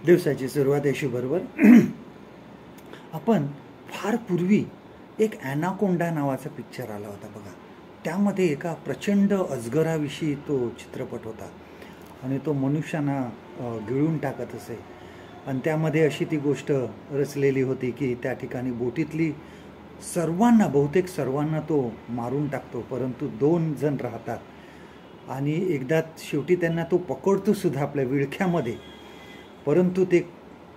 दिवसाची सुरुवात यशू बरोबर. आपण फार पूर्वी एक ॲनाकोंडा नावाचा पिक्चर आला होता बघा. त्यामध्ये एका प्रचंड अजगराविषयी तो चित्रपट होता आणि तो मनुष्यांना गिळून टाकत असे. आणि त्यामध्ये अशी ती गोष्ट रचलेली होती की त्या ठिकाणी बोटीतली सर्वांना, बहुतेक सर्वांना तो मारून टाकतो, परंतु 2 जण राहतात आणि एकदा शेवटी त्यांना तो पकडतो सुद्धा आपल्या विळख्यामध्ये, परंतु ते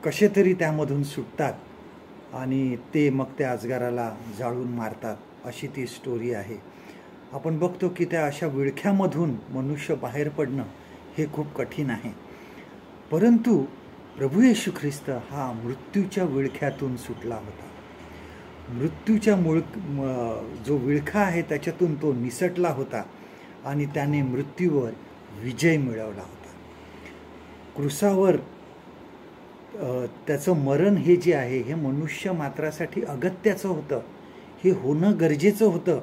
कसे तरी त्यामधून सुटतात आणि ते मग त्या अजगराला जाळून मारतात. अशी ती स्टोरी आहे. आपण बघतो की त्या अशा विळख्यामधून मनुष्य बाहेर पडणं हे खूप कठीण आहे, परंतु प्रभू येशू ख्रिस्त हा मृत्यूच्या विळख्यातून सुटला होता. मृत्यूच्या जो विळखा आहे त्याच्यातून तो निसटला होता आणि त्याने मृत्यूवर विजय मिळवला होता. क्रूसावर त्याचं मरण हे जे आहे हे मनुष्य मात्रासाठी अगत्याचं होतं, हे होणं गरजेचं होतं.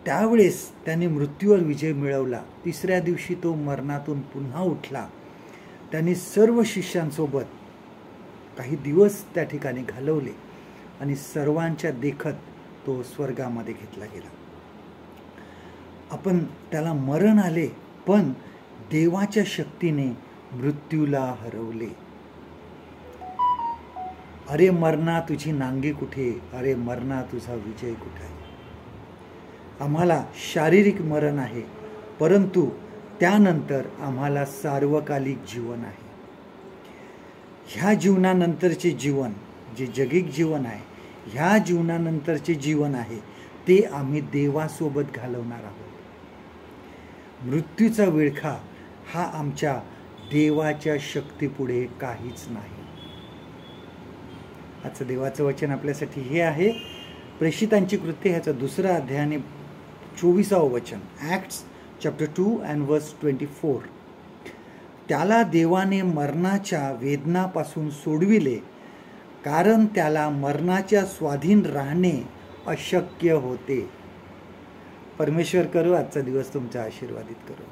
त्यावेळेस त्याने मृत्यूवर विजय मिळवला. 3ऱ्या दिवशी तो मरणातून पुन्हा उठला. त्याने सर्व शिष्यांसोबत काही दिवस त्या ठिकाणी घालवले आणि सर्वांच्या देखत तो स्वर्गामध्ये घेतला गेला. आपण त्याला मरण आले, पण देवाच्या शक्तीने मृत्यूला हरवले. अरे मरणा तुझी नांगी कुठे, अरे मरणा तुझा विजय कुठे. आम्हाला शारीरिक मरण आहे, परंतु त्यानंतर आम्हाला सार्वकालिक जीवन आहे. ह्या जीवनानंतरचे जीवन जे जगिक जीवन आहे, ह्या जीवनानंतरचे जीवन आहे ते आम्ही देवासोबत घालवणार आहोत. मृत्यूचा विळखा हा आमच्या देवाच्या शक्तीपुढे काहीच नाही. आजचं देवाचं वचन आपल्यासाठी हे आहे, प्रेषितांची कृत्ये ह्याचा 2रा अध्याय आणि 24वं वचन, ॲक्ट्स चॅप्टर 2 and verse 24. त्याला देवाने मरणाच्या वेदनापासून सोडविले, कारण त्याला मरणाच्या स्वाधीन राहणे अशक्य होते. परमेश्वर करो आजचा दिवस तुमचा आशीर्वादित करो.